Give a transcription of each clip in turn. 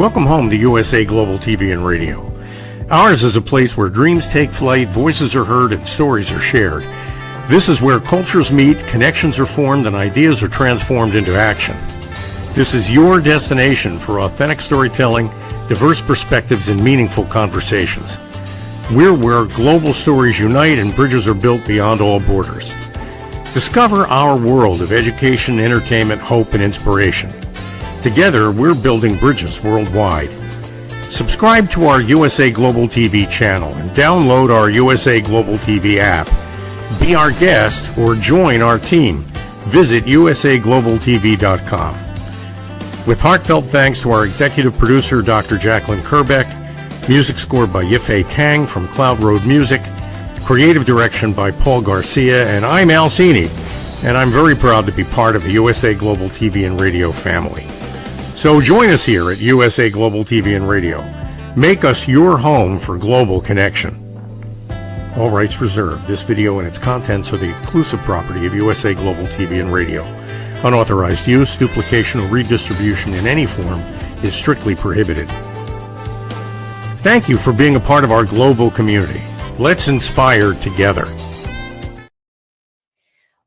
Welcome home to USA Global TV and Radio. Ours is a place where dreams take flight, voices are heard, and stories are shared. This is where cultures meet, connections are formed, and ideas are transformed into action. This is your destination for authentic storytelling, diverse perspectives, and meaningful conversations. We're where global stories unite and bridges are built beyond all borders. Discover our world of education, entertainment, hope, and inspiration. Together, we're building bridges worldwide. Subscribe to our USA Global TV channel and download our USA Global TV app. Be our guest or join our team. Visit usaglobaltv.com. With heartfelt thanks to our executive producer, Dr. JACALYN KERBECK, music scored by Yifei Tang from Cloud Road Music, creative direction by Paul Garcia, and I'm Al Cini, and I'm very proud to be part of the USA Global TV and Radio family. So join us here at USA Global TV and Radio. Make us your home for global connection. All rights reserved. This video and its contents are the exclusive property of USA Global TV and Radio. Unauthorized use, duplication, or redistribution in any form is strictly prohibited. Thank you for being a part of our global community. Let's inspire together.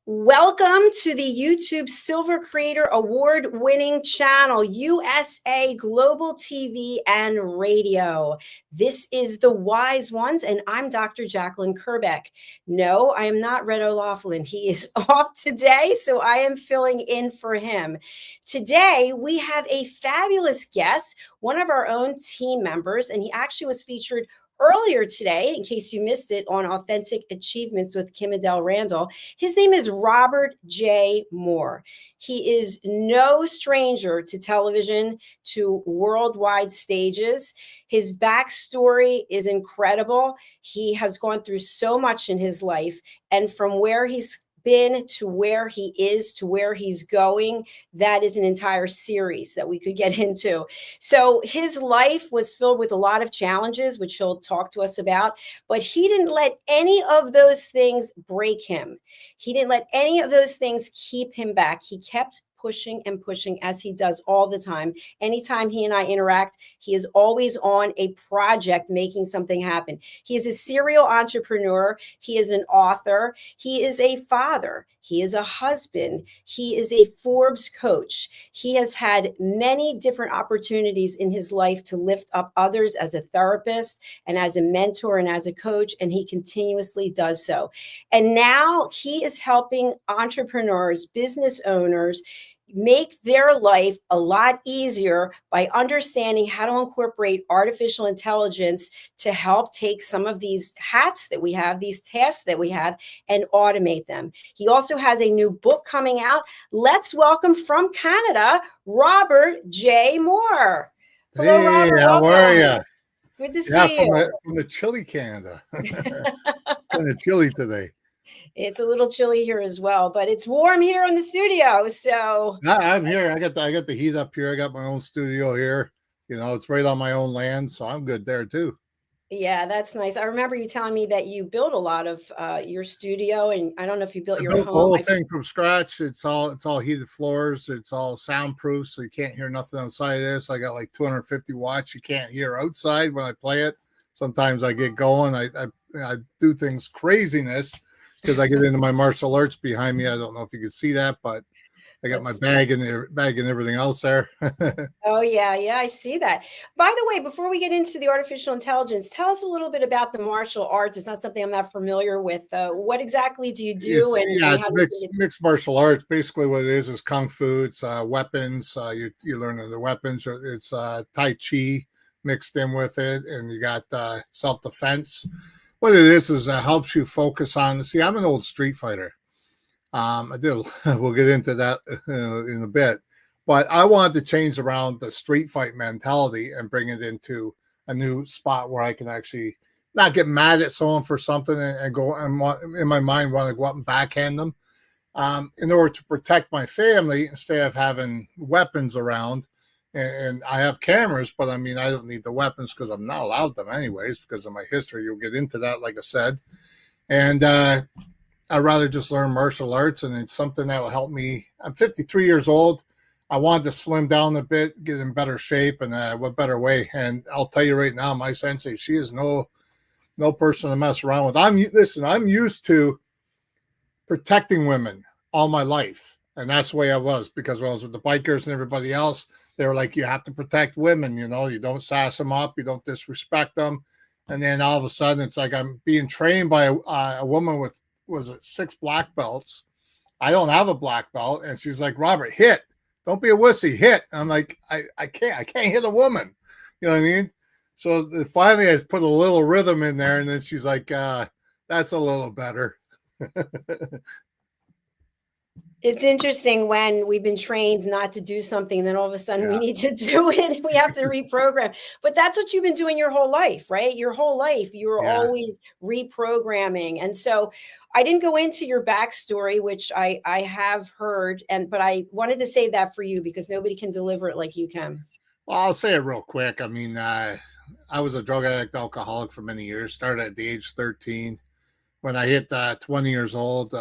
Welcome to the YouTube Silver Creator Award-winning channel, USA Global TV and Radio. This is The Wise Ones, and I'm Dr. JACALYN KERBECK. No, I am not Red O'Loughlin. He is off today, so I am filling in for him. Today, we have a fabulous guest, one of our own team members, and he actually was featured earlier today, in case you missed it, on Authentic Achievements with Kim Adele Randall. His name is Robert J. Moore. He is no stranger to television, to worldwide stages. His backstory is incredible. He has gone through so much in his life, and from where he's been to where he is to where he's going, that is an entire series that we could get into. So his life was filled with a lot of challenges, which he'll talk to us about, but he didn't let any of those things break him. He didn't let any of those things keep him back. He kept pushing and pushing, as he does all the time. Anytime he and I interact, he is always on a project making something happen. He is a serial entrepreneur. He is an author. He is a father. He is a husband. He is a Forbes coach. He has had many different opportunities in his life to lift up others as a therapist and as a mentor and as a coach, and he continuously does so. And now he is helping entrepreneurs, business owners, make their life a lot easier by understanding how to incorporate artificial intelligence to help take some of these hats that we have, these tasks that we have, and automate them. He also has a new book coming out. Let's welcome from Canada, Robert J. Moore. Hello, hey, Robert. How are you? Good to see you. From the chilly Canada. Kind of chilly today. It's a little chilly here as well, but it's warm here in the studio. So I'm here. I got the heat up here. I got my own studio here. You know, it's right on my own land, so I'm good there too. Yeah, that's nice. I remember you telling me that you built a lot of your studio, and I don't know if you built your home. The whole thing from scratch. It's all heated floors. It's all soundproof, so you can't hear nothing outside of this. I got like 250 watts. You can't hear outside when I play it. Sometimes I get going. I do things craziness, because I get into my martial arts behind me. I don't know if you can see that, but I got my bag and everything else there. Oh, yeah, I see that. By the way, before we get into the artificial intelligence, tell us a little bit about the martial arts. It's not something I'm not familiar with. What exactly do you do? It's mixed martial arts. Basically what it is kung fu. It's weapons. You learn the weapons. It's Tai Chi mixed in with it, and you got self-defense. What it is it helps you focus on. See, I'm an old street fighter. We'll get into that in a bit, but I wanted to change around the street fight mentality and bring it into a new spot where I can actually not get mad at someone for something and go and in my mind want to go up and backhand them in order to protect my family instead of having weapons around. And I have cameras, but I mean, I don't need the weapons because I'm not allowed them anyways because of my history. You'll get into that, like I said. And I'd rather just learn martial arts, and it's something that will help me. I'm 53 years old. I wanted to slim down a bit, get in better shape, and what better way? And I'll tell you right now, my sensei, she is no person to mess around with. I'm used to protecting women all my life. And that's the way I was, because when I was with the bikers and everybody else, they were like, you have to protect women, you know, you don't sass them up, you don't disrespect them. And then all of a sudden it's like I'm being trained by a woman with, was it 6 black belts? I don't have a black belt. And she's like, Robert, hit. Don't be a wussy, hit. And I'm like, I can't hit a woman. You know what I mean? So finally I put a little rhythm in there, and then she's like, that's a little better. It's interesting when we've been trained not to do something, and then all of a sudden we need to do it. We have to reprogram. But that's what you've been doing your whole life, right? Your whole life, you were always reprogramming. And so I didn't go into your backstory, which I have heard, but I wanted to save that for you because nobody can deliver it like you can. Well, I'll say it real quick. I mean, I was a drug addict, alcoholic for many years. Started at the age 13. When I hit 20 years old,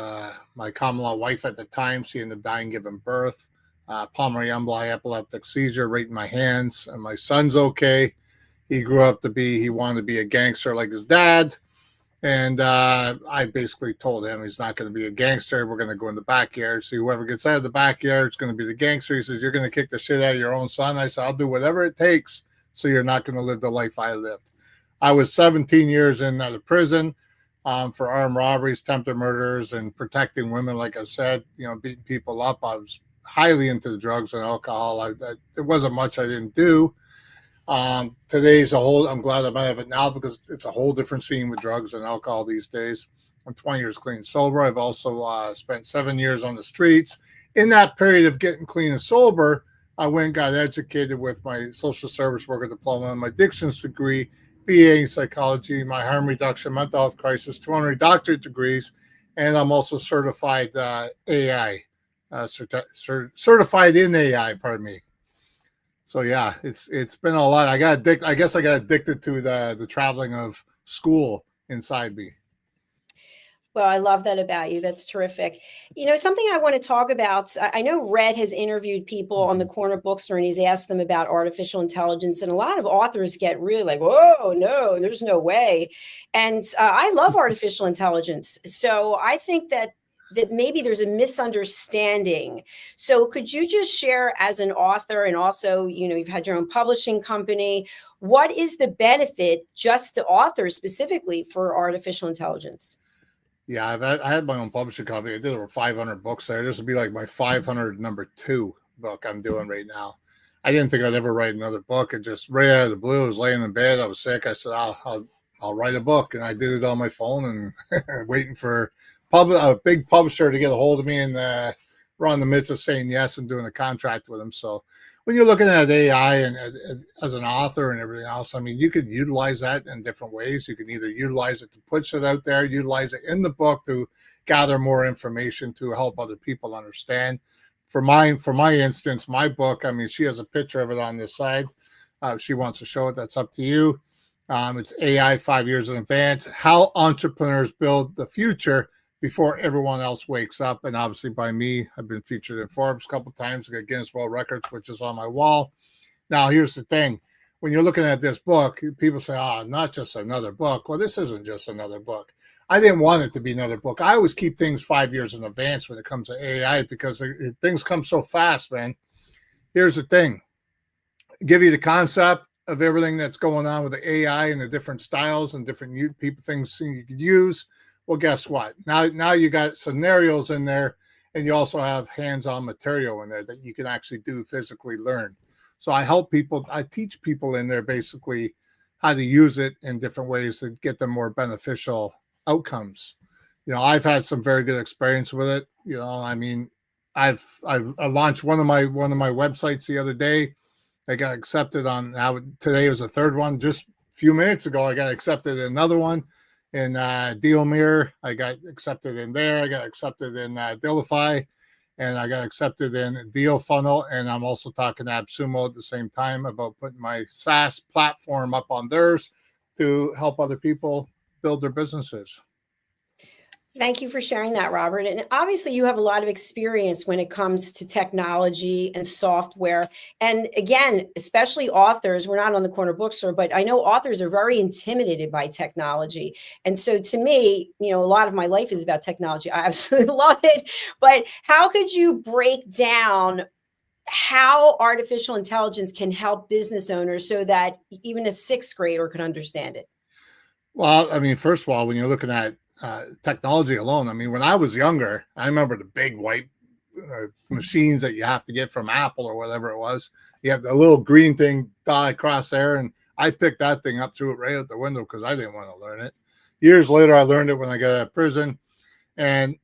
my common law wife at the time, she ended up dying giving birth. Pulmonary emboli, epileptic seizure right in my hands. And my son's okay. He grew up he wanted to be a gangster like his dad. And I basically told him he's not going to be a gangster. We're going to go in the backyard. See, whoever gets out of the backyard is going to be the gangster. He says, you're going to kick the shit out of your own son. I said, I'll do whatever it takes so you're not going to live the life I lived. I was 17 years in the prison for armed robberies, attempted murders, and protecting women. Like I said, you know, beating people up. I was highly into the drugs and alcohol. There wasn't much I didn't do. Today's I'm glad I'm out of it now, because it's a whole different scene with drugs and alcohol these days. I'm 20 years clean and sober. I've also spent 7 years on the streets. In that period of getting clean and sober, I went and got educated with my social service worker diploma and my addictions degree, BA in psychology, my harm reduction, mental health crisis, 200 doctorate degrees, and I'm also certified AI, certified in AI, pardon me. So yeah, it's been a lot. I guess I got addicted to the traveling of school inside me. Well, I love that about you. That's terrific. You know, something I want to talk about. I know Red has interviewed people on the corner bookstore, and he's asked them about artificial intelligence. And a lot of authors get really like, whoa, no, there's no way. And I love artificial intelligence. So I think that maybe there's a misunderstanding. So could you just share, as an author, and also, you know, you've had your own publishing company, what is the benefit just to authors specifically for artificial intelligence? Yeah, I had my own publishing company. I did over 500 books there. This would be like my 500 number 2 book I'm doing right now. I didn't think I'd ever write another book. It just right out of the blue. I was laying in bed. I was sick. I said, I'll write a book, and I did it on my phone and waiting for a big publisher to get a hold of me, and we're in the midst of saying yes and doing a contract with them. So when you're looking at AI and as an author and everything else, I mean, you could utilize that in different ways. You can either utilize it to push it out there, utilize it in the book to gather more information to help other people understand. For my instance, my book, I mean, she has a picture of it on this side. If she wants to show it, that's up to you. It's AI 5 years in advance, how entrepreneurs build the future before everyone else wakes up. And obviously by me, I've been featured in Forbes a couple of times. I got Guinness World Records, which is on my wall. Now, here's the thing. When you're looking at this book, people say, not just another book. Well, this isn't just another book. I didn't want it to be another book. I always keep things 5 years in advance when it comes to AI, because things come so fast, man. Here's the thing. Give you the concept of everything that's going on with the AI and the different styles and different things you could use. Well, guess what? Now you got scenarios in there, and you also have hands-on material in there that you can actually physically learn. So I teach people in there basically how to use it in different ways to get them more beneficial outcomes. You know, I've had some very good experience with it. You know, I mean, I launched one of my websites the other day. I got accepted on today was the third one. Just a few minutes ago, I got accepted in another one. In Dealmere, I got accepted in there. I got accepted in Dealify, and I got accepted in Deal Funnel. And I'm also talking to AppSumo at the same time about putting my SaaS platform up on theirs to help other people build their businesses. Thank you for sharing that, Robert. And obviously, you have a lot of experience when it comes to technology and software. And again, especially authors, we're not on the corner bookstore, but I know authors are very intimidated by technology. And so to me, a lot of my life is about technology. I absolutely love it. But how could you break down how artificial intelligence can help business owners so that even a sixth grader could understand it? Well, I mean, first of all, when you're looking at technology alone, I mean, when I was younger, I remember the big white machines that you have to get from Apple or whatever it was. You have the little green thing dot across there, and I picked that thing up, threw it right out the window because I didn't want to learn it. Years later, I learned it when I got out of prison, and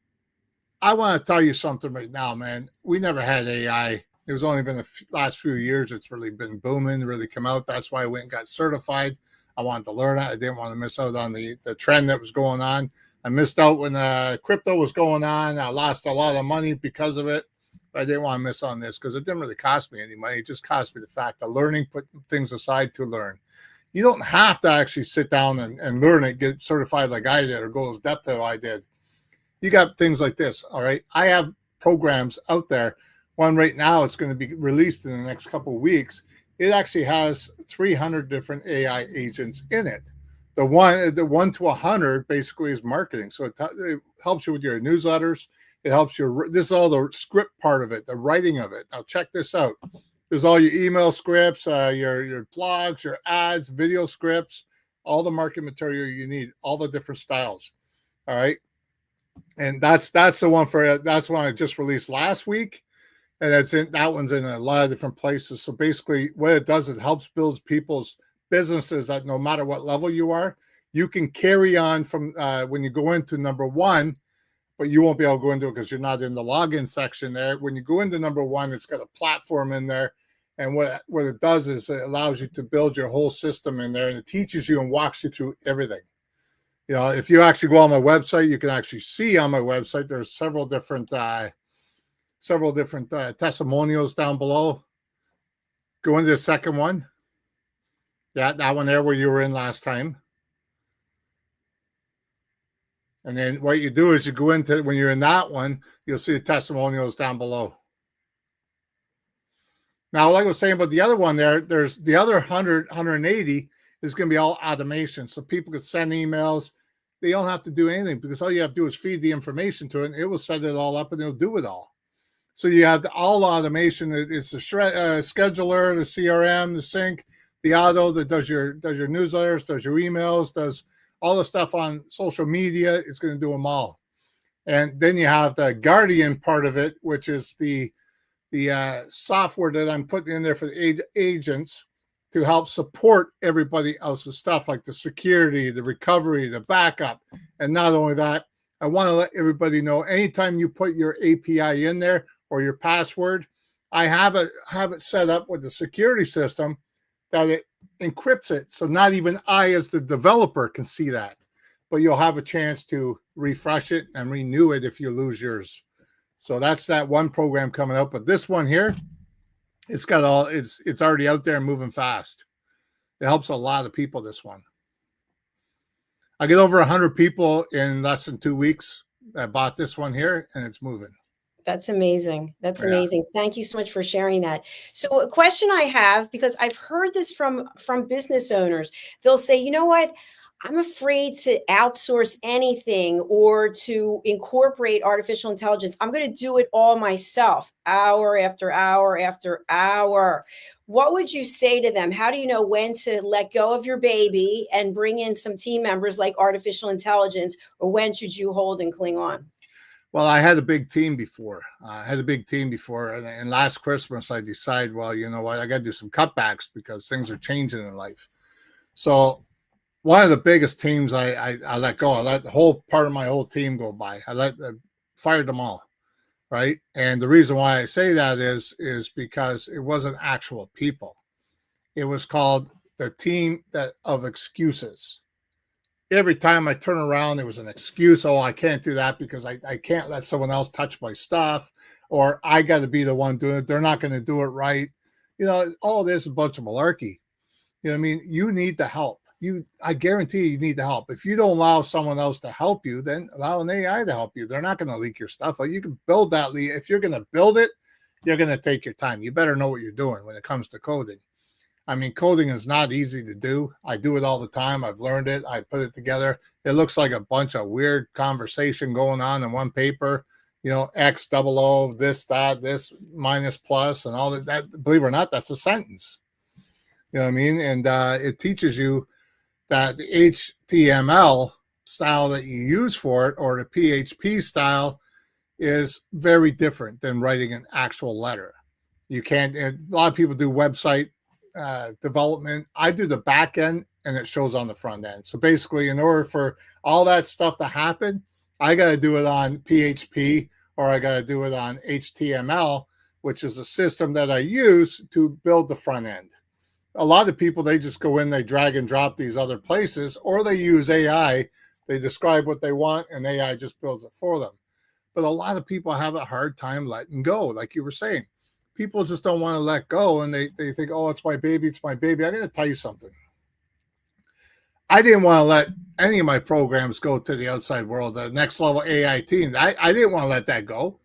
I want to tell you something right now, man. We never had AI. It was only been the last few years it's really been booming, really come out. That's why I went and got certified. I wanted to learn it. I didn't want to miss out on the trend that was going on. I missed out when crypto was going on. I lost a lot of money because of it. But I didn't want to miss on this because it didn't really cost me any money. It just cost me the fact of learning, put things aside to learn. You don't have to actually sit down and learn it, get certified like I did or go as depth as I did. You got things like this, all right? I have programs out there. One right now, it's going to be released in the next couple of weeks. It actually has 300 different AI agents in it. The 1 to 100 basically is marketing. So it helps you with your newsletters. It helps you. This is all the script part of it, the writing of it. Now check this out. There's all your email scripts, your blogs, your ads, video scripts, all the marketing material you need, all the different styles. All right. And that's the one that's one I just released last week. And that one's in a lot of different places. So basically what it does, it helps build people's businesses that no matter what level you are, you can carry on from when you go into number one, but you won't be able to go into it because you're not in the login section there. When you go into number one, it's got a platform in there. And what it does is it allows you to build your whole system in there, and it teaches you and walks you through everything. If you actually go on my website, you can actually see on my website, there's several different testimonials down below. Go into the second one. Yeah, that one there where you were in last time. And then what you do is you go into, when you're in that one, you'll see the testimonials down below. Now, like I was saying about the other one there's the other 180 is going to be all automation. So people could send emails. They don't have to do anything because all you have to do is feed the information to it, and it will set it all up and it'll do it all. So you have all automation. It's the scheduler, the CRM, the sync, the auto that does your newsletters, does your emails, does all the stuff on social media. It's going to do them all. And then you have the Guardian part of it, which is the software that I'm putting in there for the agents to help support everybody else's stuff, like the security, the recovery, the backup. And not only that, I want to let everybody know anytime you put your API in there or your password, I have it set up with the security system that it encrypts it. So not even I as the developer can see that, but you'll have a chance to refresh it and renew it if you lose yours. So that's that one program coming out. But this one here, it's already out there and moving fast. It helps a lot of people, this one. I get over 100 people in less than 2 weeks that bought this one here, and it's moving. That's amazing. That's amazing. Thank you so much for sharing that. So a question I have, because I've heard this from business owners, they'll say, you know what? I'm afraid to outsource anything or to incorporate artificial intelligence. I'm going to do it all myself, hour after hour after hour. What would you say to them? How do you know when to let go of your baby and bring in some team members like artificial intelligence, or when should you hold and cling on? Well, I had a big team before. And last Christmas I decided, well, you know what? I got to do some cutbacks because things are changing in life. So one of the biggest teams I let go. I let the whole part of my whole team go by. I fired them all, right? And the reason why I say that is because it wasn't actual people. It was called the team of excuses. Every time I turn around, there was an excuse. Oh, I can't do that because I can't let someone else touch my stuff, or I got to be the one doing it. They're not going to do it right. All this is a bunch of malarkey. You know what I mean? You need the help. I guarantee you need the help. If you don't allow someone else to help you, then allow an AI to help you. They're not going to leak your stuff. You can build that lead. If you're going to build it, you're going to take your time. You better know what you're doing when it comes to coding. I mean, coding is not easy to do. I do it all the time. I've learned it. I put it together. It looks like a bunch of weird conversation going on in one paper. X, double O, this, that, this, minus, plus, and all that. Believe it or not, that's a sentence. You know what I mean? And it teaches you that the HTML style that you use for it, or the PHP style, is very different than writing an actual letter. You can't, a lot of people do website development. I do the back end and it shows on the front end. So basically, in order for all that stuff to happen, I got to do it on PHP or I got to do it on HTML, which is a system that I use to build the front end. A lot of people, they just go in, they drag and drop these other places, or they use AI. They describe what they want and AI just builds it for them. But a lot of people have a hard time letting go, like you were saying. People just don't want to let go, and they think, oh, it's my baby, it's my baby. I got to tell you something. I didn't want to let any of my programs go to the outside world, the next level AI team. I didn't want to let that go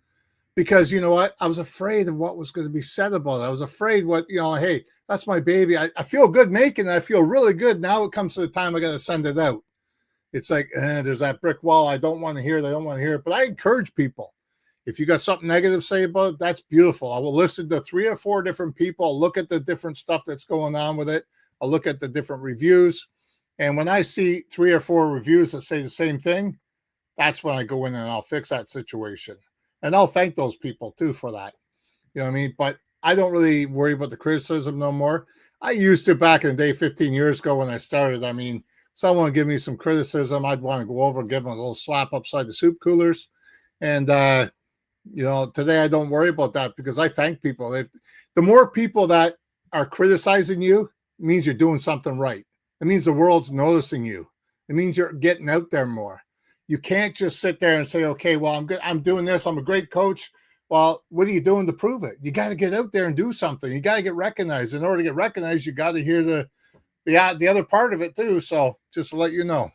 because, you know what? I was afraid of what was going to be said about it. I was afraid hey, that's my baby. I feel good making it. I feel really good. Now it comes to the time I got to send it out. It's like, there's that brick wall. I don't want to hear it. I don't want to hear it. But I encourage people. If you got something negative to say about it, that's beautiful. I will listen to 3 or 4 different people. I'll look at the different stuff that's going on with it. I'll look at the different reviews. And when I see 3 or 4 reviews that say the same thing, that's when I go in and I'll fix that situation. And I'll thank those people too for that. You know what I mean? But I don't really worry about the criticism no more. I used to back in the day, 15 years ago when I started. I mean, someone give me some criticism, I'd want to go over and give them a little slap upside the soup coolers. And, today I don't worry about that because I thank people. The more people that are criticizing you, it means you're doing something right. It means the world's noticing you. It means you're getting out there more. You can't just sit there and say, okay, well, I'm good. I'm doing this. I'm a great coach. Well, what are you doing to prove it? You got to get out there and do something. You got to get recognized. In order to get recognized, you got to hear the other part of it too. So just to let you know.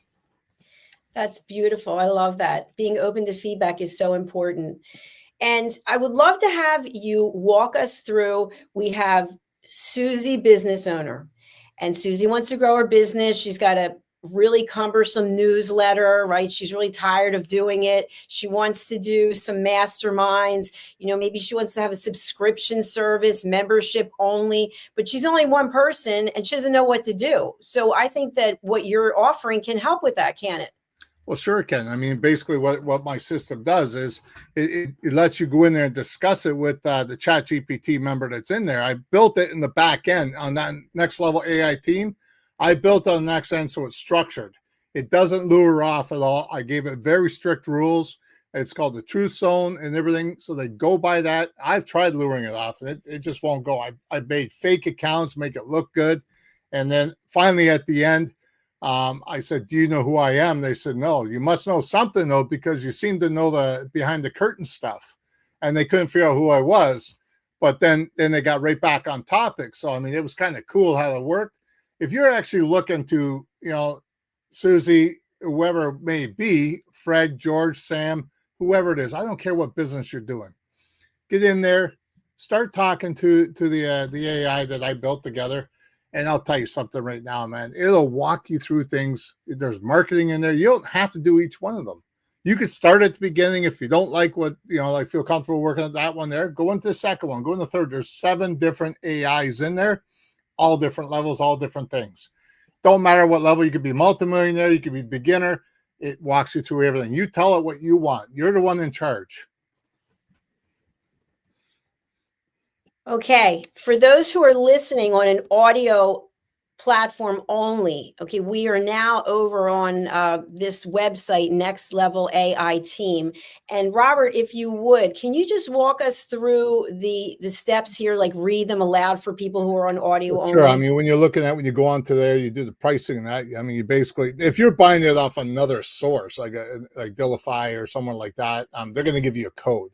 That's beautiful. I love that. Being open to feedback is so important. And I would love to have you walk us through. We have Susie, business owner, and Susie wants to grow her business. She's got a really cumbersome newsletter, right? She's really tired of doing it. She wants to do some masterminds. Maybe she wants to have a subscription service, membership only, but she's only one person and she doesn't know what to do. So I think that what you're offering can help with that, can it? Well, sure it can. I mean, basically what my system does is it lets you go in there and discuss it with the ChatGPT member that's in there. I built it in the back end on that next level AI team. I built on the next end so it's structured. It doesn't lure off at all. I gave it very strict rules. It's called the truth zone and everything. So they go by that. I've tried luring it off and it just won't go. I made fake accounts, make it look good. And then finally at the end, I said, do you know who I am? They said, no. You must know something, though, because you seem to know the behind the curtain stuff. And they couldn't figure out who I was. But then they got right back on topic. So, I mean, it was kind of cool how it worked. If you're actually looking to, Susie, whoever it may be, Fred, George, Sam, whoever it is, I don't care what business you're doing. Get in there, start talking to the AI that I built together. And I'll tell you something right now, man. It'll walk you through things. There's marketing in there. You don't have to do each one of them. You could start at the beginning. If you don't like what, feel comfortable working at that one there, go into the second one, go into the third. There's 7 different AIs in there, all different levels, all different things. Don't matter what level. You could be multimillionaire. You could be beginner. It walks you through everything. You tell it what you want. You're the one in charge. Okay, for those who are listening on an audio platform only, okay, we are now over on this website, Next Level AI Team. And Robert, if you would, can you just walk us through the steps here, like read them aloud for people who are on audio only? Sure. I mean, when you go on to there, you do the pricing and that. I mean, you basically, if you're buying it off another source, like Dilify or someone like that, they're going to give you a code.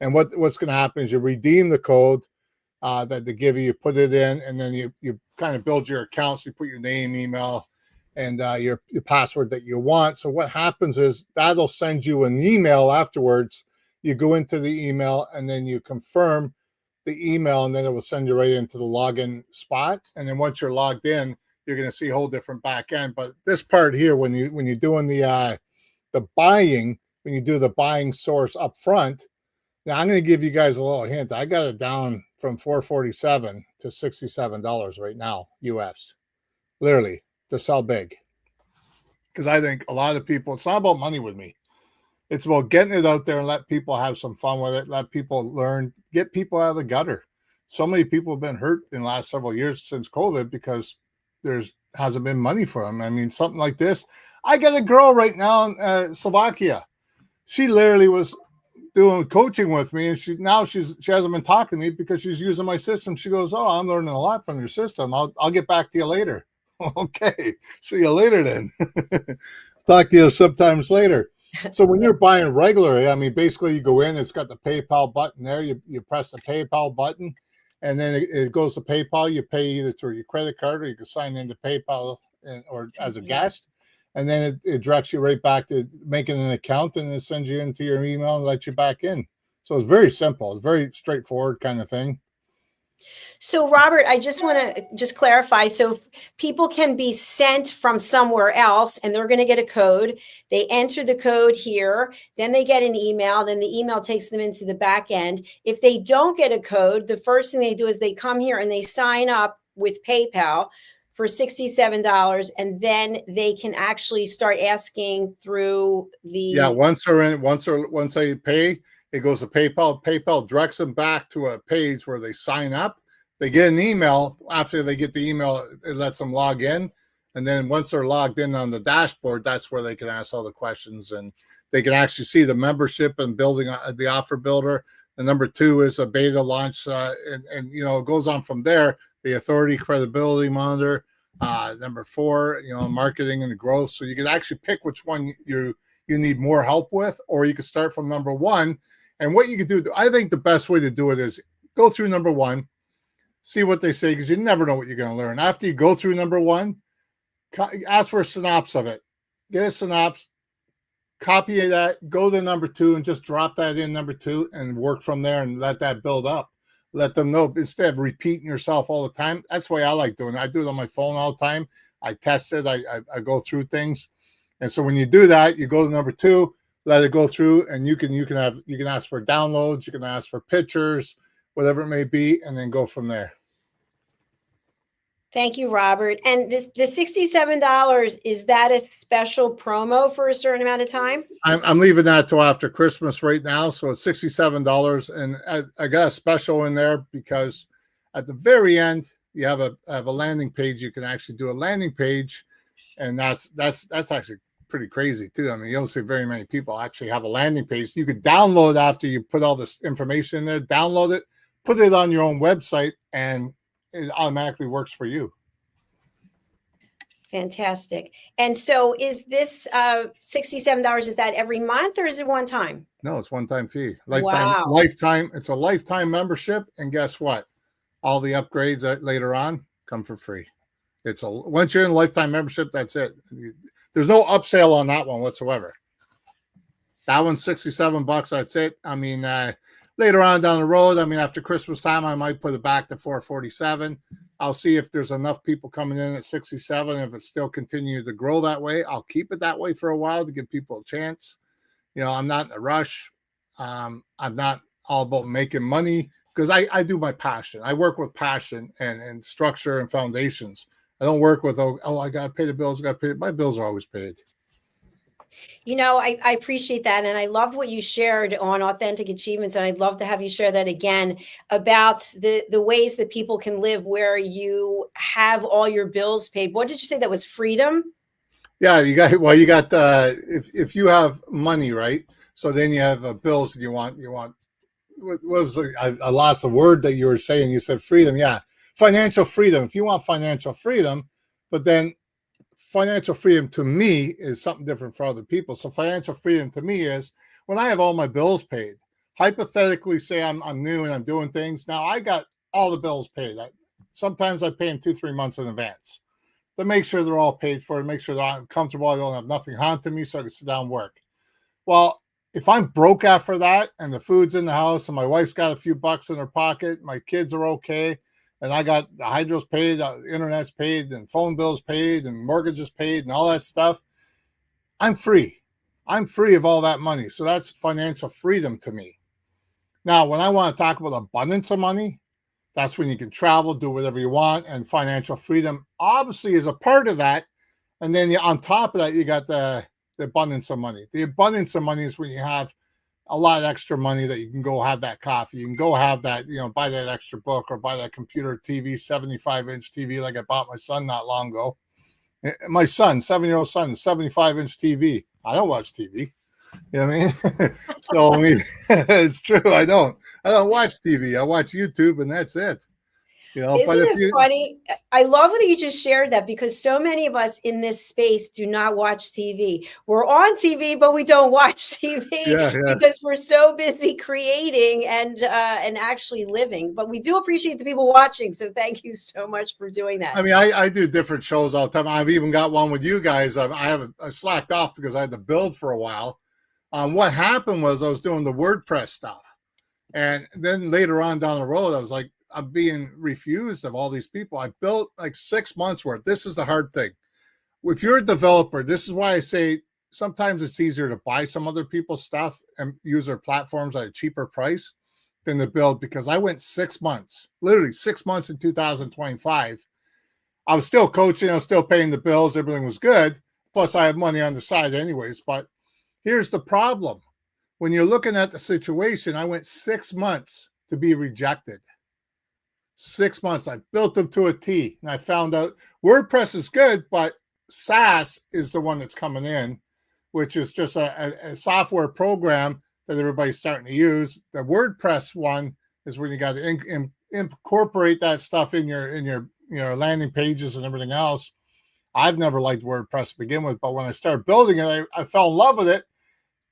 And what's going to happen is you redeem the code that they give you, put it in, and then you kind of build your accounts. You put your name, email, and your password that you want. So what happens is that'll send you an email afterwards. You go into the email and then you confirm the email, and then it will send you right into the login spot. And then once you're logged in, you're going to see a whole different back end. But this part here, when you're doing the buying, when you do the buying source up front, now I'm going to give you guys a little hint. I got it down from $447 to $67 right now, US, literally, to sell big. Because I think a lot of people, it's not about money with me. It's about getting it out there and let people have some fun with it. Let people learn, get people out of the gutter. So many people have been hurt in the last several years since COVID because there's hasn't been money for them. I mean, something like this. I got a girl right now in Slovakia. She literally was doing coaching with me, and she hasn't been talking to me because she's using my system. She goes, "Oh, I'm learning a lot from your system. I'll get back to you later." Okay, see you later then. Talk to you sometimes later. So when you're buying regularly, I mean, basically you go in, it's got the PayPal button there. You press the PayPal button, and then it goes to PayPal. You pay either through your credit card, or you can sign into PayPal or as a guest. And then it directs you right back to making an account, and it sends you into your email and lets you back in. So it's very simple. It's very straightforward kind of thing. So, Robert, I just want to just clarify. So people can be sent from somewhere else and they're going to get a code. They enter the code here, then they get an email, then the email takes them into the back end. If they don't get a code, the first thing they do is they come here and they sign up with PayPal for $67, and then they can actually start asking through the once they pay, it goes to PayPal. PayPal directs them back to a page where they sign up. They get an email. After they get the email, it lets them log in. And then once they're logged in on the dashboard, that's where they can ask all the questions, and they can actually see the membership and building the offer builder. And number 2 is a beta launch. And it goes on from there. The authority credibility monitor. Number 4, marketing and growth. So you can actually pick which one you need more help with, or you can start from number 1. And what you can do, I think the best way to do it is go through number 1, see what they say, because you never know what you're going to learn. After you go through number 1, ask for a synopsis of it. Get a synopsis, copy that, go to number 2, and just drop that in number 2 and work from there and let that build up. Let them know, instead of repeating yourself all the time. That's the way I like doing it. I do it on my phone all the time. I test it. I go through things. And so when you do that, you go to number 2, let it go through, and you can ask for downloads, you can ask for pictures, whatever it may be, and then go from there. Thank you, Robert. And the $67, is that a special promo for a certain amount of time? I'm leaving that till after Christmas right now. So it's $67, and I got a special in there because at the very end you have a landing page. You can actually do a landing page, and that's actually pretty crazy too. I mean, you don't see very many people actually have a landing page. You could download after you put all this information in there, download it, put it on your own website, and it automatically works for you. Fantastic. And so is this $67, is that every month or is it one time? No, it's one-time fee. Lifetime. It's a lifetime membership. And guess what? All the upgrades later on come for free. Once you're in a lifetime membership, that's it. There's no upsell on that one whatsoever. That one's $67. That's it. I mean, later on down the road, I mean, after Christmas time, I might put it back to $447. I'll see if there's enough people coming in at $67. If it still continues to grow that way, I'll keep it that way for a while to give people a chance. I'm not in a rush. I'm not all about making money, because I do my passion. I work with passion and structure and foundations. I don't work with, I got to pay the bills. My bills are always paid. I appreciate that. And I loved what you shared on authentic achievements. And I'd love to have you share that again about the ways that people can live where you have all your bills paid. What did you say that was freedom? Yeah, if you have money, right? So then you have bills that you want, what was I lost the word that you were saying. You said freedom. Yeah. Financial freedom. If you want financial freedom, but then financial freedom to me is something different for other people. So financial freedom to me is when I have all my bills paid. Hypothetically, say I'm new and I'm doing things. Now I got all the bills paid. Sometimes I pay them 2-3 months in advance. to make sure they're all paid for, to make sure that I'm comfortable, I don't have nothing haunting me, so I can sit down and work. Well, if I'm broke after that and the food's in the house and my wife's got a few bucks in her pocket, my kids are okay, and I got the hydro's paid, the internet's paid, and phone bills paid, and mortgages paid, and all that stuff, I'm free. I'm free of all that money. So that's financial freedom to me. Now, when I want to talk about abundance of money, that's when you can travel, do whatever you want, and financial freedom obviously is a part of that. And then on top of that, you got the abundance of money. The abundance of money is when you have a lot of extra money that you can go have that coffee. You can go have that, buy that extra book or buy that computer TV, 75-inch TV like I bought my son not long ago. My son, 7-year-old son, 75-inch TV. I don't watch TV. You know what I mean? So it's true. I don't watch TV. I watch YouTube, and that's it. Isn't it funny? I love that you just shared that, because so many of us in this space do not watch TV. We're on TV, but we don't watch TV because we're so busy creating and actually living. But we do appreciate the people watching. So thank you so much for doing that. I mean, I do different shows all the time. I've even got one with you guys. I slacked off because I had to build for a while. What happened was I was doing the WordPress stuff. And then later on down the road, I was like, I'm being refused of all these people. I built like 6 months worth. This is the hard thing. If you're a developer, this is why I say sometimes it's easier to buy some other people's stuff and use their platforms at a cheaper price than to build, because I went 6 months, literally 6 months in 2025. I was still coaching. I was still paying the bills. Everything was good. Plus I have money on the side anyways. But here's the problem. When you're looking at the situation, I went 6 months to be rejected. 6 months. I built them to a T, and I found out WordPress is good, but SaaS is the one that's coming in, which is just a software program that everybody's starting to use. The WordPress one is when you got to incorporate that stuff in your landing pages and everything else. I've never liked WordPress to begin with, but when I started building it, I fell in love with it,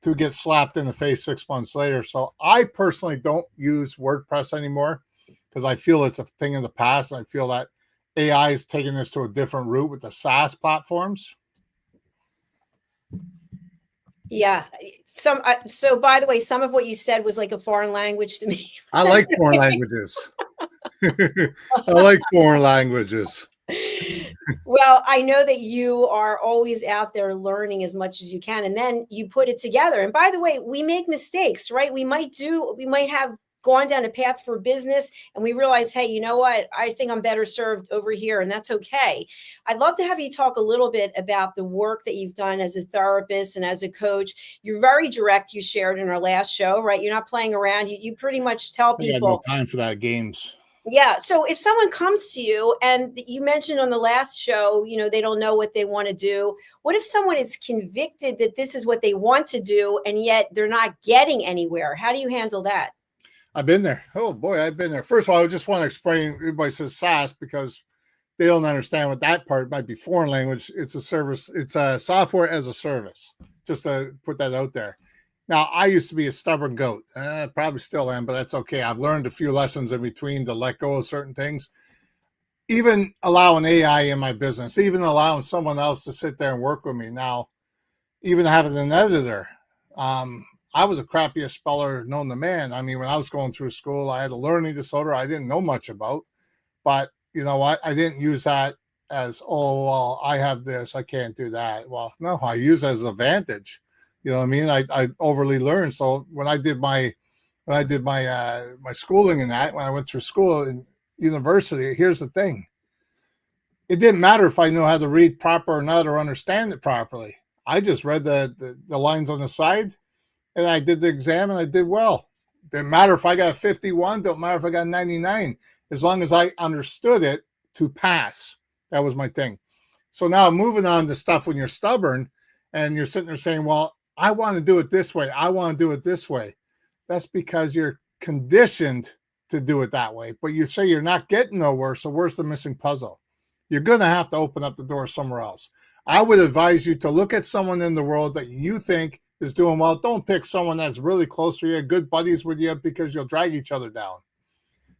to get slapped in the face 6 months later. So I personally don't use WordPress anymore, because I feel it's a thing in the past. And I feel that AI is taking this to a different route with the SaaS platforms. Yeah. So by the way, some of what you said was like a foreign language to me. I like foreign languages. I like foreign languages. Well, I know that you are always out there learning as much as you can, and then you put it together. And by the way, we make mistakes, right? We might have gone down a path for business and we realize, hey, you know what? I think I'm better served over here, and that's okay. I'd love to have you talk a little bit about the work that you've done as a therapist and as a coach. You're very direct. You shared in our last show, right? You're not playing around. You pretty much tell people. I got no time for that games. Yeah. So if someone comes to you, and you mentioned on the last show, they don't know what they want to do. What if someone is convicted that this is what they want to do, and yet they're not getting anywhere? How do you handle that? I've been there. Oh boy, I've been there. First of all, I just want to explain, everybody says SaaS because they don't understand what that part might be foreign language. It's a service. It's a software as a service, just to put that out there. Now, I used to be a stubborn goat. Probably still am, but that's okay. I've learned a few lessons in between to let go of certain things. Even allowing AI in my business, even allowing someone else to sit there and work with me. Now, even having an editor, I was the crappiest speller known to man. I mean, when I was going through school, I had a learning disorder I didn't know much about. But you know what? I didn't use that as, oh, well, I have this, I can't do that. Well, no, I use it as an advantage. You know what I mean? I overly learned. So when I did my my schooling and that, when I went through school and university, here's the thing. It didn't matter if I knew how to read proper or not, or understand it properly. I just read the lines on the side, and I did the exam and I did well. Didn't matter if I got 51, don't matter if I got 99, as long as I understood it to pass. That was my thing. So now moving on to stuff when you're stubborn and you're sitting there saying, well, I want to do it this way. I want to do it this way. That's because you're conditioned to do it that way. But you say you're not getting nowhere, so where's the missing puzzle? You're going to have to open up the door somewhere else. I would advise you to look at someone in the world that you think is doing well. Don't pick someone that's really close to you, good buddies with you, because you'll drag each other down.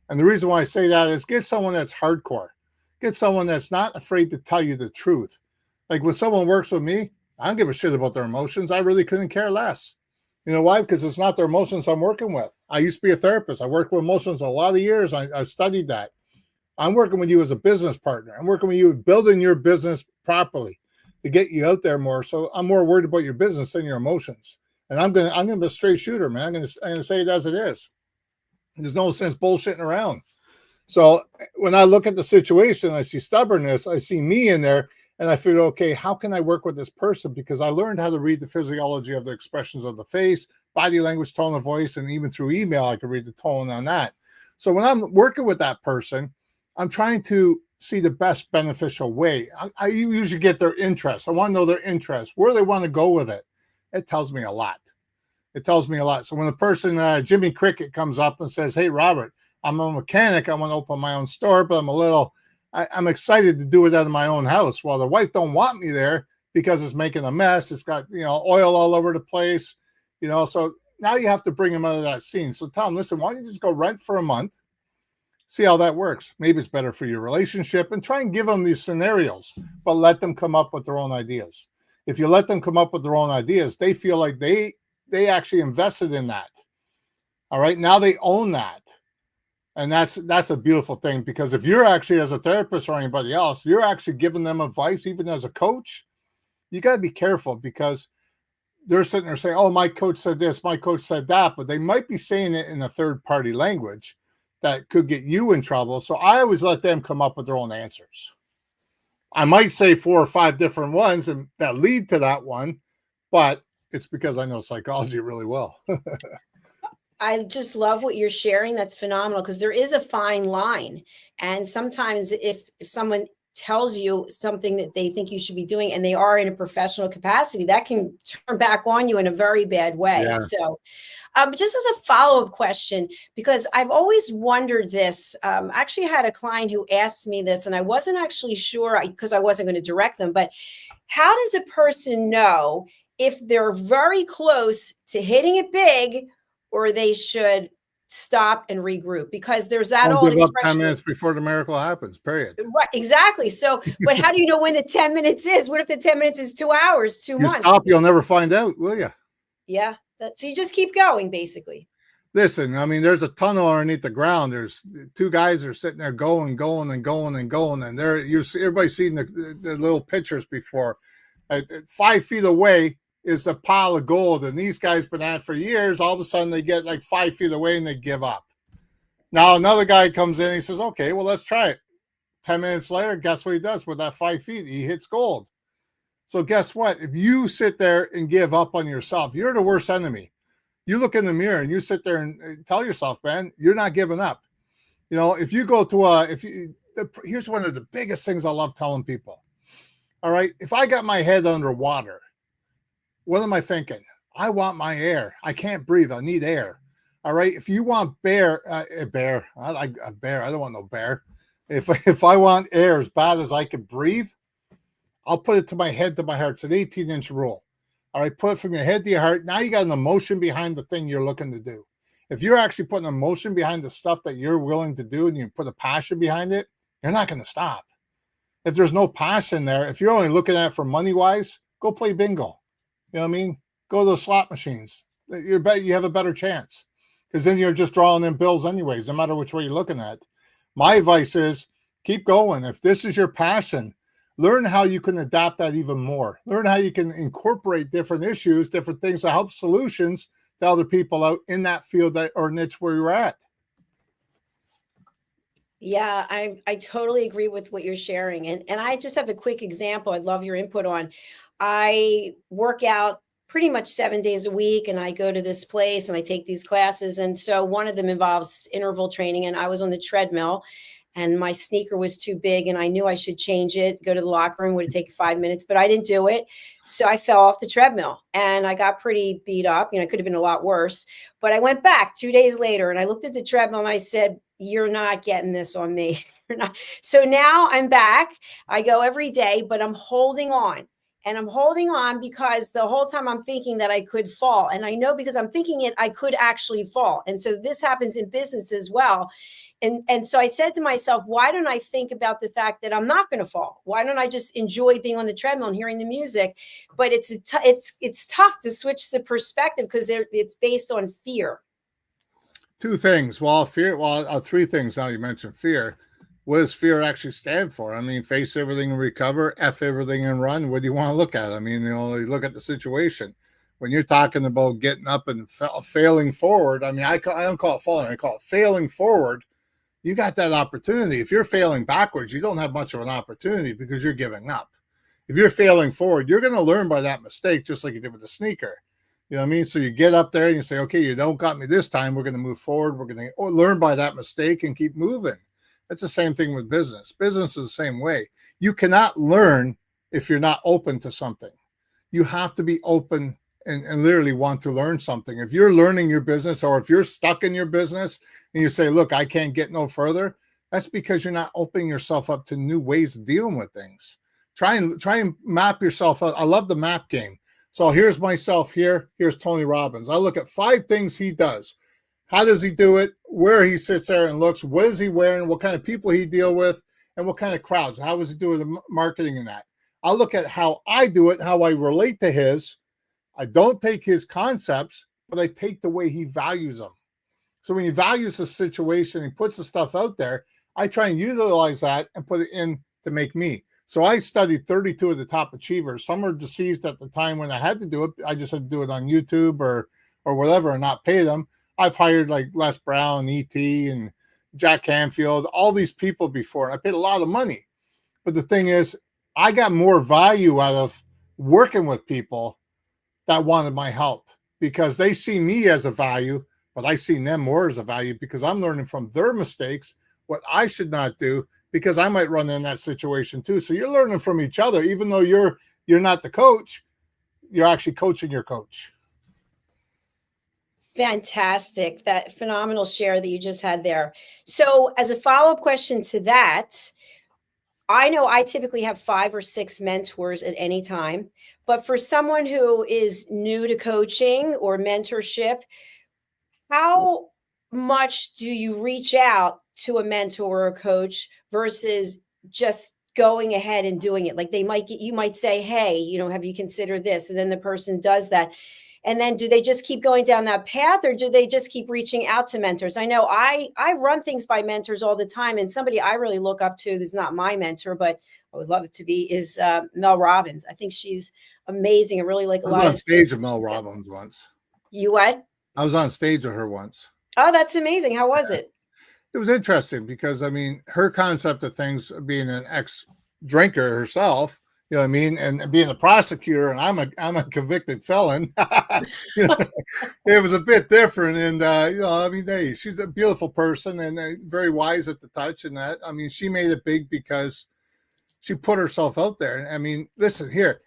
And the reason why I say that is get someone that's hardcore. Get someone that's not afraid to tell you the truth. Like when someone works with me, I don't give a shit about their emotions. I really couldn't care less. You know why? Because it's not their emotions I'm working with. I used to be a therapist. I worked with emotions a lot of years. I studied that. I'm working with you as a business partner. I'm working with you building your business properly to get you out there more. So I'm more worried about your business than your emotions. And I'm gonna be a straight shooter, man. I'm gonna say it as it is. There's no sense bullshitting around. So when I look at the situation, I see stubbornness, I see me in there, and I figure, okay, how can I work with this person? Because I learned how to read the physiology of the expressions of the face, body language, tone of voice, and even through email, I can read the tone on that. So when I'm working with that person, I'm trying to see the best beneficial way. I usually get their interest. I want to know their interest, where they want to go with it. It tells me a lot. It tells me a lot. So when the person, Jimmy Cricket, comes up and says, hey, Robert, I'm a mechanic. I want to open my own store, but I'm excited to do it out of my own house. Well, the wife don't want me there because it's making a mess. It's got, oil all over the place, so now you have to bring him out of that scene. So tell him, listen, why don't you just go rent for a month? See how that works. Maybe it's better for your relationship, and try and give them these scenarios, but let them come up with their own ideas. If you let them come up with their own ideas, they feel like they actually invested in that. All right. Now they own that. And that's a beautiful thing, because if you're actually, as a therapist or anybody else, you're actually giving them advice, even as a coach, you got to be careful, because they're sitting there saying, oh, my coach said this, my coach said that, but they might be saying it in a third party language that could get you in trouble. So I always let them come up with their own answers. I might say 4 or 5 different ones and that lead to that one, but it's because I know psychology really well. I just love what you're sharing. That's phenomenal, because there is a fine line. And sometimes if someone tells you something that they think you should be doing and they are in a professional capacity, that can turn back on you in a very bad way. Yeah. So just as a follow-up question, because I've always wondered this, I actually had a client who asked me this, and I wasn't actually sure, because I wasn't going to direct them, but how does a person know if they're very close to hitting it big, or they should stop and regroup? Because there's that Don't old give up 10 expression. minutes before the miracle happens, period. Right, exactly. So, but how do you know when the 10 minutes is? What if the 10 minutes is 2 hours, 2 You months? stop, you'll never find out, will you? Yeah. So you just keep going, basically. Listen, I mean, there's a tunnel underneath the ground. There's 2 guys that are sitting there going, and everybody's seen the little pictures before. 5 feet away is the pile of gold, and these guys been at it for years. All of a sudden, they get like 5 feet away and they give up. Now another guy comes in. He says, "Okay, well, let's try it." 10 minutes later, guess what he does with that 5 feet? He hits gold. So guess what? If you sit there and give up on yourself, you're the worst enemy. You look in the mirror and you sit there and tell yourself, man, you're not giving up. If you go to here's one of the biggest things I love telling people. All right, if I got my head underwater, what am I thinking? I want my air. I can't breathe. I need air. All right. If you want a bear, I like a bear. I don't want no bear. If I want air as bad as I can breathe, I'll put it to my head, to my heart. It's an 18-inch rule. All right. Put it from your head to your heart. Now you got an emotion behind the thing you're looking to do. If you're actually putting emotion behind the stuff that you're willing to do, and you put a passion behind it, you're not going to stop. If there's no passion there, if you're only looking at it for money wise, go play bingo. You know what I mean? Go to the slot machines. You have a better chance, because then you're just drawing in bills anyways, no matter which way you're looking at. My advice is keep going. If this is your passion, learn how you can adapt that even more. Learn how you can incorporate different issues, different things to help solutions to other people out in that field or niche where you're at. Yeah, I totally agree with what you're sharing. And I just have a quick example I'd love your input on. I work out pretty much 7 days a week, and I go to this place and I take these classes. And so one of them involves interval training, and I was on the treadmill and my sneaker was too big and I knew I should change it, go to the locker room, would have taken 5 minutes, but I didn't do it. So I fell off the treadmill and I got pretty beat up. It could have been a lot worse, but I went back 2 days later and I looked at the treadmill and I said, you're not getting this on me. You're not. So now I'm back. I go every day, but I'm holding on. And I'm holding on because the whole time I'm thinking that I could fall. And I know because I'm thinking it, I could actually fall. And so this happens in business as well. And so I said to myself, why don't I think about the fact that I'm not going to fall? Why don't I just enjoy being on the treadmill and hearing the music? But it's tough to switch the perspective because it's based on fear. Two things. Three things. Now you mentioned fear. What does fear actually stand for? I mean, face everything and recover, F everything and run. What do you want to look at? I mean, you look at the situation. When you're talking about getting up and failing forward, I mean, I don't call it falling. I call it failing forward. You got that opportunity. If you're failing backwards, you don't have much of an opportunity because you're giving up. If you're failing forward, you're going to learn by that mistake, just like you did with the sneaker. You know what I mean? So you get up there and you say, okay, you don't got me this time. We're going to move forward. We're going to learn by that mistake and keep moving. That's the same thing with business. Business is the same way. You cannot learn if you're not open to something. You have to be open and literally want to learn something. If you're learning your business, or if you're stuck in your business and you say, look, I can't get no further, that's because you're not opening yourself up to new ways of dealing with things. Try and map yourself out. I love the map game. So here's myself here. Here's Tony Robbins. I look at 5 things he does. How does he do it? Where he sits there and looks. What is he wearing? What kind of people he deal with? And what kind of crowds? How does he do the marketing and that? I look at how I do it, how I relate to his. I don't take his concepts, but I take the way he values them. So when he values the situation, he puts the stuff out there, I try and utilize that and put it in to make me. So I studied 32 of the top achievers. Some are deceased at the time when I had to do it. I just had to do it on YouTube or whatever and not pay them. I've hired like Les Brown, E.T. and Jack Canfield, all these people before, and I paid a lot of money. But the thing is, I got more value out of working with people that wanted my help because they see me as a value, but I see them more as a value because I'm learning from their mistakes what I should not do because I might run in that situation too. So you're learning from each other, even though you're not the coach, you're actually coaching your coach. Fantastic. That phenomenal share that you just had there. So as a follow-up question to that, I know I typically have 5 or 6 mentors at any time, but for someone who is new to coaching or mentorship, how much do you reach out to a mentor or a coach versus just going ahead and doing it? Like you might say, hey, have you considered this? And then the person does that. And then do they just keep going down that path or do they just keep reaching out to mentors? I know I run things by mentors all the time. And somebody I really look up to who's not my mentor, but I would love it to be, is Mel Robbins. I think she's amazing. I really like a lot of. I was on stage with Mel Robbins once. You what? I was on stage with her once. Oh, that's amazing. How was it? It was interesting because, I mean, her concept of things, being an ex-drinker herself, you know what I mean? And being a prosecutor, and I'm a convicted felon. It was a bit different. And, I mean, hey, she's a beautiful person and very wise at the touch and that. I mean, she made it big because she put herself out there. And I mean, listen, here.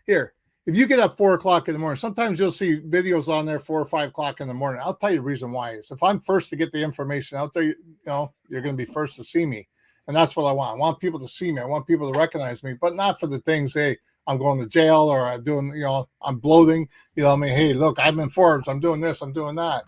If you get up 4 o'clock in the morning, sometimes you'll see videos on there 4 or 5 o'clock in the morning. I'll tell you the reason why is if I'm first to get the information out there, you're going to be first to see me. And that's what I want. I want people to see me. I want people to recognize me, but not for the things, hey, I'm going to jail or I'm doing, I'm bloating. I mean, hey, look, I'm in Forbes. I'm doing this. I'm doing that.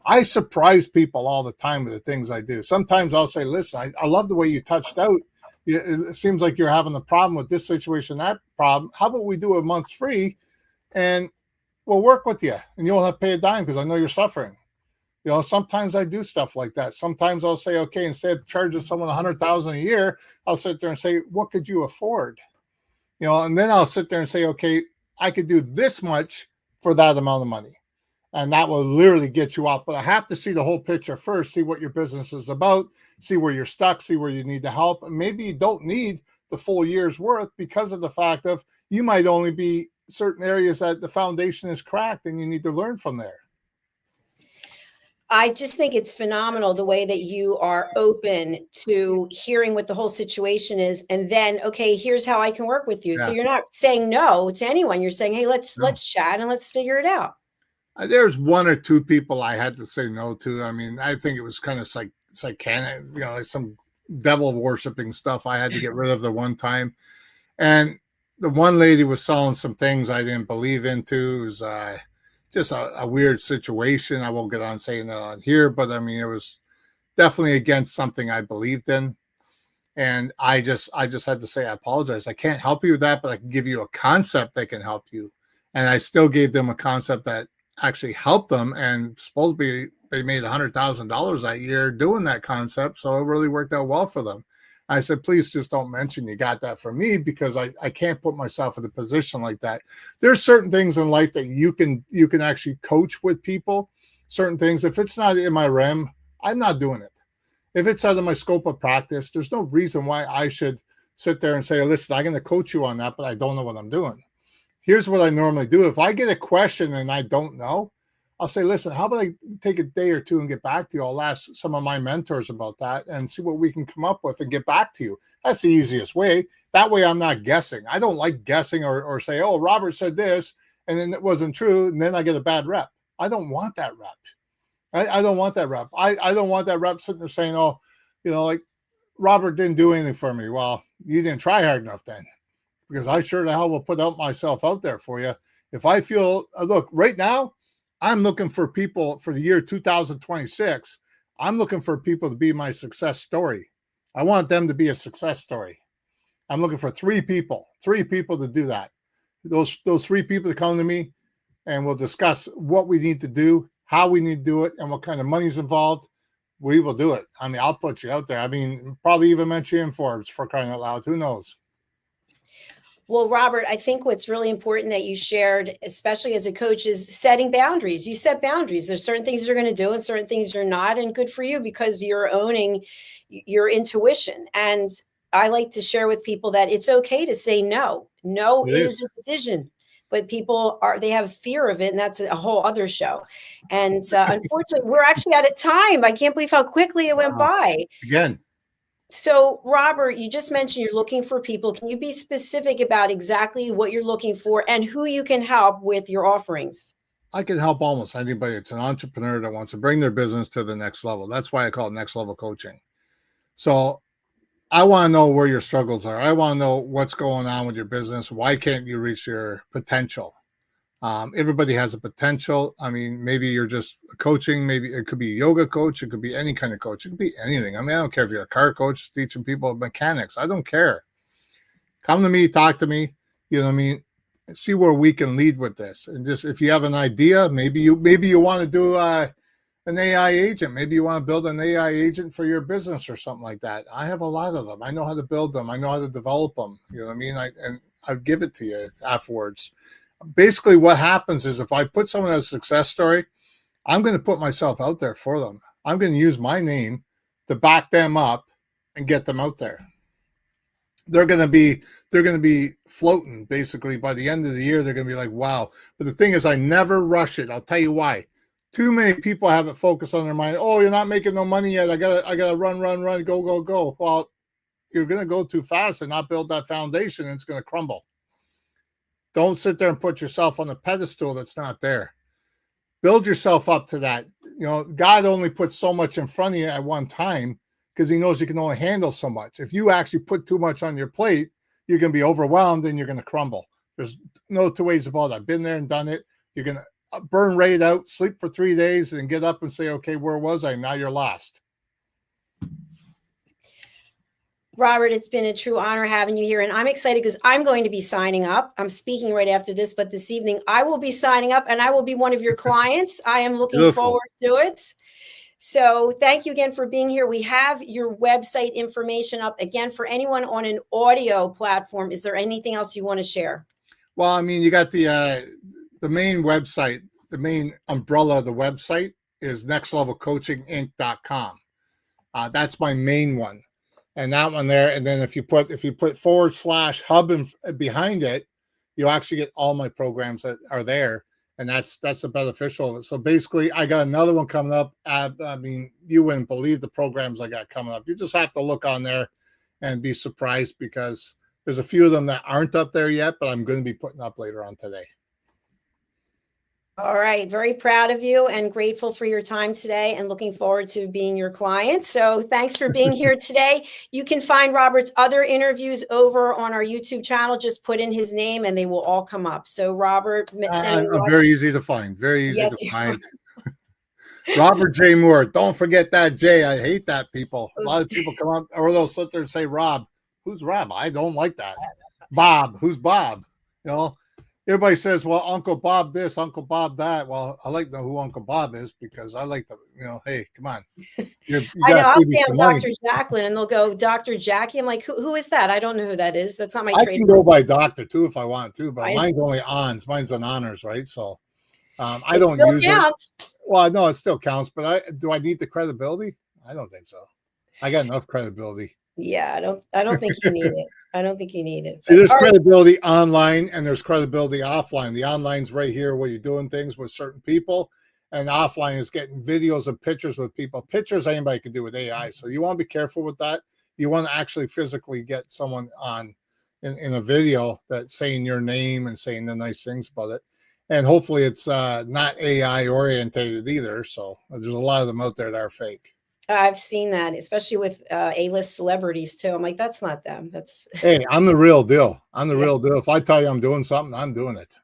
I surprise people all the time with the things I do. Sometimes I'll say, listen, I love the way you touched out. It seems like you're having a problem with this situation, that problem. How about we do a month free and we'll work with you and you won't have to pay a dime because I know you're suffering. Sometimes I do stuff like that. Sometimes I'll say, okay, instead of charging someone $100,000 a year, I'll sit there and say, what could you afford? And then I'll sit there and say, okay, I could do this much for that amount of money. And that will literally get you out. But I have to see the whole picture first, see what your business is about, see where you're stuck, see where you need the help. And maybe you don't need the full year's worth because of the fact of you might only be certain areas that the foundation is cracked and you need to learn from there. I just think it's phenomenal the way that you are open to hearing what the whole situation is. And then, okay, here's how I can work with you. Yeah. So you're not saying no to anyone. You're saying, hey, let's chat and let's figure it out. There's 1 or 2 people I had to say no to. I mean, I think it was kind of psychotic, like some devil worshiping stuff I had to get rid of the one time. And the one lady was selling some things I didn't believe into. It was just a weird situation. I won't get on saying that on here, but I mean, it was definitely against something I believed in. And I just had to say, I apologize. I can't help you with that, but I can give you a concept that can help you. And I still gave them a concept that actually helped them. And supposedly they made $100,000 that year doing that concept. So it really worked out well for them. I said, please just don't mention you got that from me, because I can't put myself in a position like that. There's certain things in life that you can actually coach with people. Certain things, if it's not in my realm, I'm not doing it. If it's out of my scope of practice, there's no reason why I should sit there and say, listen, I'm going to coach you on that, but I don't know what I'm doing. Here's what I normally do. If I get a question and I don't know, I'll say, listen, how about I take a day or two and get back to you? I'll ask some of my mentors about that and see what we can come up with and get back to you. That's the easiest way. That way I'm not guessing. I don't like guessing or say, oh, Robert said this, and then it wasn't true, and then I get a bad rep. I don't want that rep. I don't want that rep. I don't want that rep sitting there saying, oh, like Robert didn't do anything for me. Well, you didn't try hard enough then, because I sure the hell will put myself out there for you. If I feel, look, right now, I'm looking for people for the year 2026. I'm looking for people to be my success story. I want them to be a success story. I'm looking for three people to do that. Those three people to come to me, and we'll discuss what we need to do, how we need to do it, and what kind of money's involved. We will do it. I mean, I'll put you out there. I mean, probably even mention you in Forbes, for crying out loud. Who knows? Well, Robert, I think what's really important that you shared, especially as a coach, is setting boundaries. You set boundaries. There's certain things you're going to do and certain things you're not. And good for you, because you're owning your intuition. And I like to share with people that it's okay to say no. No is a decision. But people they have fear of it, and that's a whole other show. And unfortunately, we're actually out of time. I can't believe how quickly it went by. Again. So, Robert, you just mentioned you're looking for people. Can you be specific about exactly what you're looking for and who you can help with your offerings? I can help almost anybody. It's an entrepreneur that wants to bring their business to the next level. That's why I call it next level coaching. So I want to know where your struggles are. I want to know what's going on with your business. Why can't you reach your potential? Everybody has a potential. I mean, maybe you're just coaching. Maybe it could be a yoga coach. It could be any kind of coach. It could be anything. I mean, I don't care if you're a car coach teaching people mechanics. I don't care. Come to me, talk to me. You know what I mean? See where we can lead with this. And just, if you have an idea, maybe you want to do an AI agent. Maybe you want to build an AI agent for your business or something like that. I have a lot of them. I know how to build them. I know how to develop them. You know what I mean? And I'll give it to you afterwards. Basically, what happens is, if I put someone as a success story, I'm going to put myself out there for them. I'm going to use my name to back them up and get them out there. They're going to be floating, basically. By the end of the year, they're going to be like, wow. But the thing is, I never rush it. I'll tell you why. Too many people have it focused on their mind. Oh, you're not making no money yet. I gotta run, go. Well, you're going to go too fast and not build that foundation, and it's going to crumble. Don't sit there and put yourself on a pedestal that's not there. Build yourself up to that. You know, God only puts so much in front of you at one time, because he knows you can only handle so much. If you actually put too much on your plate, you're going to be overwhelmed and you're going to crumble. There's no two ways about it. I've been there and done it. You're going to burn right out, sleep for 3 days, and get up and say, okay, where was I? Now you're lost. Robert, it's been a true honor having you here. And I'm excited because I'm going to be signing up. I'm speaking right after this, but this evening I will be signing up and I will be one of your clients. I am looking forward to it. So thank you again for being here. We have your website information up again for anyone on an audio platform. Is there anything else you want to share? Well, I mean, you got the main website, the main umbrella of the website is nextlevelcoachinginc.com. That's my main one. And that one there, and then if you put /hub behind it, you'll actually get all my programs that are there, and that's the beneficial of it. So basically, I got another one coming up. I mean, you wouldn't believe the programs I got coming up. You just have to look on there and be surprised, because there's a few of them that aren't up there yet, but I'm going to be putting up later on today. All right. Very proud of you and grateful for your time today, and looking forward to being your client. So thanks for being here today. You can find Robert's other interviews over on our YouTube channel. Just put in his name and they will all come up. So Robert, I'm very easy to find. Very easy Yes, to find. Robert J. Moore. Don't forget that J. I hate that, people. A lot of people come up, or they'll sit there and say, Rob. Who's Rob? I don't like that. Bob. Who's Bob? You know, everybody says, well, Uncle Bob this, Uncle Bob that. Well, I like to know who Uncle Bob is because I like to, hey, come on. I know. I'll say I'm Dr. JACALYN, and they'll go, Dr. Jackie. I'm like, who is that? I don't know who that is. That's not my I trade. can go by doctor too if I want to, but mine's only ons. Mine's on honors, right? So I don't still use counts. it. Well, no, it still counts, but do I need the credibility? I don't think so. I got enough credibility. Yeah, I don't think you need it. I don't think you need it. See, there's credibility online and there's credibility offline. The online's right here where you're doing things with certain people, and offline is getting videos and pictures with people. Pictures anybody can do with AI. So you want to be careful with that. You want to actually physically get someone on in a video that's saying your name and saying the nice things about it. And hopefully it's not AI orientated either. So there's a lot of them out there that are fake. I've seen that, especially with A-list celebrities too. I'm like, that's not them. Hey, I'm the real deal. I'm the real deal. If I tell you I'm doing something, I'm doing it.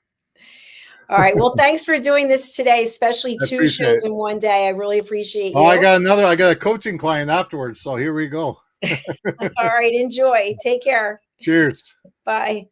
All right. Well, thanks for doing this today, especially 2 shows in one day. I really appreciate you. Oh, I got a coaching client afterwards. So here we go. All right. Enjoy. Take care. Cheers. Bye.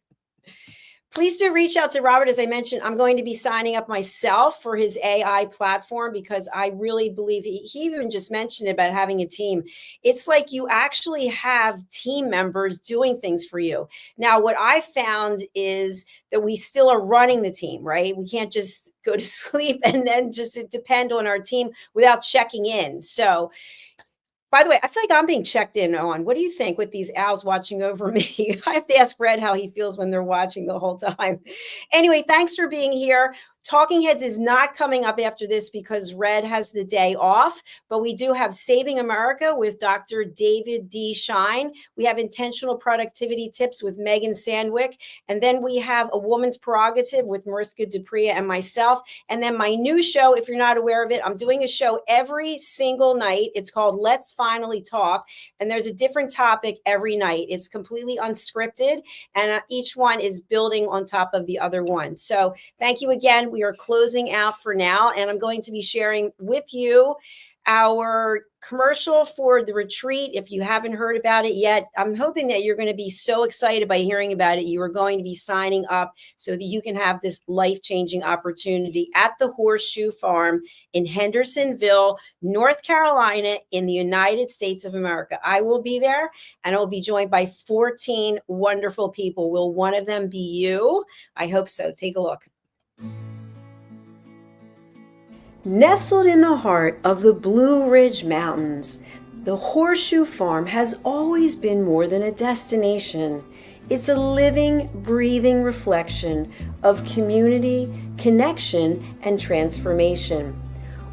Please do reach out to Robert. As I mentioned, I'm going to be signing up myself for his AI platform because I really believe he even just mentioned about having a team. It's like you actually have team members doing things for you. Now, what I found is that we still are running the team, right? We can't just go to sleep and then just depend on our team without checking in. So, by the way, I feel like I'm being checked in on. What do you think with these owls watching over me? I have to ask Red how he feels when they're watching the whole time. Anyway, thanks for being here. Talking Heads is not coming up after this because Red has the day off, but we do have Saving America with Dr. David D. Shine. We have Intentional Productivity Tips with Megan Sandwick. And then we have A Woman's Prerogative with Mariska Dupria and myself. And then my new show, if you're not aware of it, I'm doing a show every single night. It's called Let's Finally Talk. And there's a different topic every night. It's completely unscripted. And each one is building on top of the other one. So thank you again. We are closing out for now, and I'm going to be sharing with you our commercial for the retreat. If you haven't heard about it yet, I'm hoping that you're going to be so excited by hearing about it. You are going to be signing up so that you can have this life-changing opportunity at the Horseshoe Farm in Hendersonville, North Carolina, in the United States of America. I will be there, and I will be joined by 14 wonderful people. Will one of them be you? I hope so. Take a look. Nestled in the heart of the Blue Ridge Mountains, the Horseshoe Farm has always been more than a destination. It's a living, breathing reflection of community, connection, and transformation.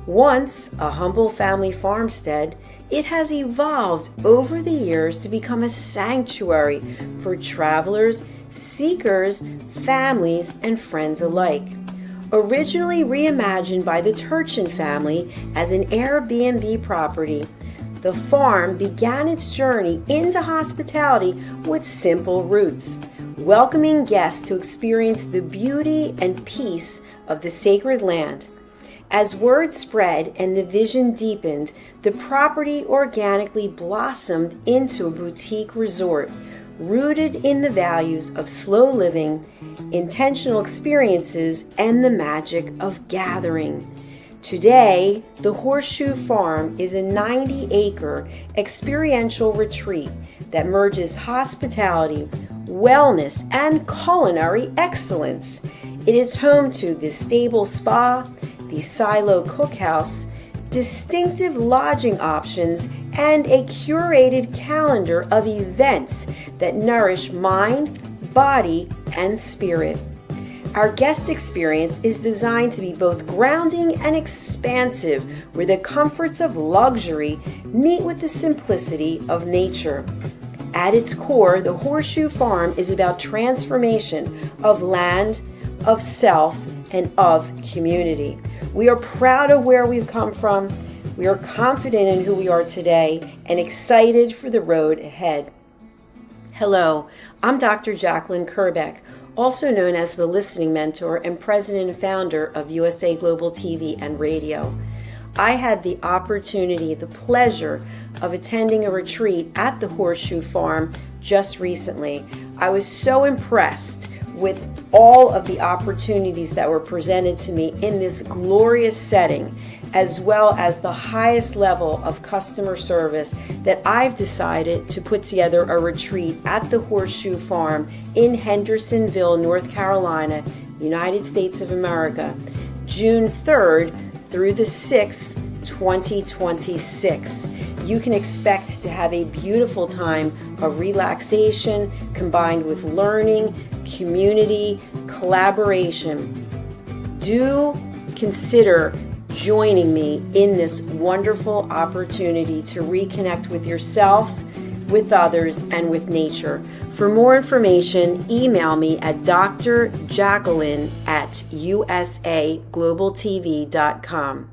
Once a humble family farmstead, it has evolved over the years to become a sanctuary for travelers, seekers, families, and friends alike. Originally reimagined by the Turchin family as an Airbnb property, the farm began its journey into hospitality with simple roots, welcoming guests to experience the beauty and peace of the sacred land. As word spread and the vision deepened, the property organically blossomed into a boutique resort, rooted in the values of slow living, intentional experiences, and the magic of gathering. Today, the Horseshoe Farm is a 90-acre experiential retreat that merges hospitality, wellness, and culinary excellence. It is home to the Stable Spa, the Silo Cookhouse, distinctive lodging options, and a curated calendar of events that nourish mind, body, and spirit. Our guest experience is designed to be both grounding and expansive, where the comforts of luxury meet with the simplicity of nature. At its core, the Horseshoe Farm is about transformation of land, of self, and of community. We are proud of where we've come from. We are confident in who we are today and excited for the road ahead. Hello, I'm Dr. JACALYN KERBECK, also known as the Listening Mentor and President and Founder of USA Global TV and Radio. I had the opportunity, the pleasure of attending a retreat at the Horseshoe Farm just recently. I was so impressed with all of the opportunities that were presented to me in this glorious setting, as well as the highest level of customer service, that I've decided to put together a retreat at the Horseshoe Farm in Hendersonville, North Carolina, United States of America, June 3rd through the 6th, 2026. You can expect to have a beautiful time of relaxation combined with learning, community, collaboration. Do consider joining me in this wonderful opportunity to reconnect with yourself, with others, and with nature. For more information, email me at drjacalyn@usaglobaltv.com.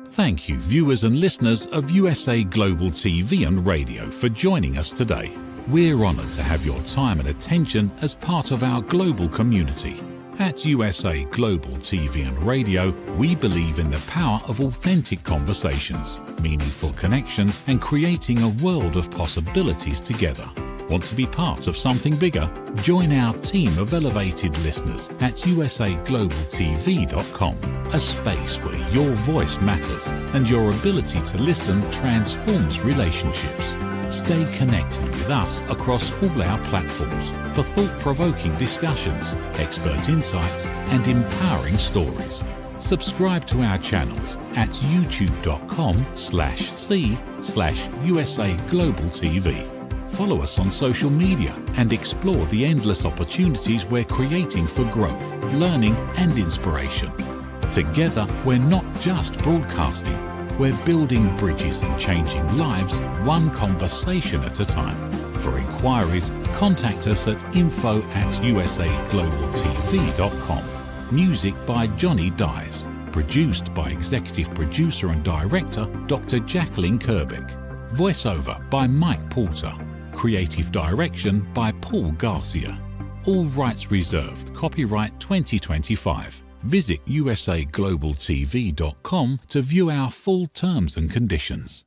Thank you, viewers and listeners of USA Global TV and Radio, for joining us today. We're honoured to have your time and attention as part of our global community. At USA Global TV and Radio, we believe in the power of authentic conversations, meaningful connections, and creating a world of possibilities together. Want to be part of something bigger? Join our team of elevated listeners at usaglobaltv.com, a space where your voice matters and your ability to listen transforms relationships. Stay connected with us across all our platforms for thought-provoking discussions, expert insights, and empowering stories. Subscribe to our channels at youtube.com/c/usaglobaltv. Follow us on social media and explore the endless opportunities we're creating for growth, learning, and inspiration. Together, we're not just broadcasting, we're building bridges and changing lives one conversation at a time. For inquiries, contact us at info@usaglobaltv.com. Music by Johnny Dyes. Produced by Executive Producer and Director Dr. JACALYN KERBECK. Voiceover by Mike Porter. Creative direction by Paul Garcia. All rights reserved. Copyright 2025. Visit usaglobaltv.com to view our full terms and conditions.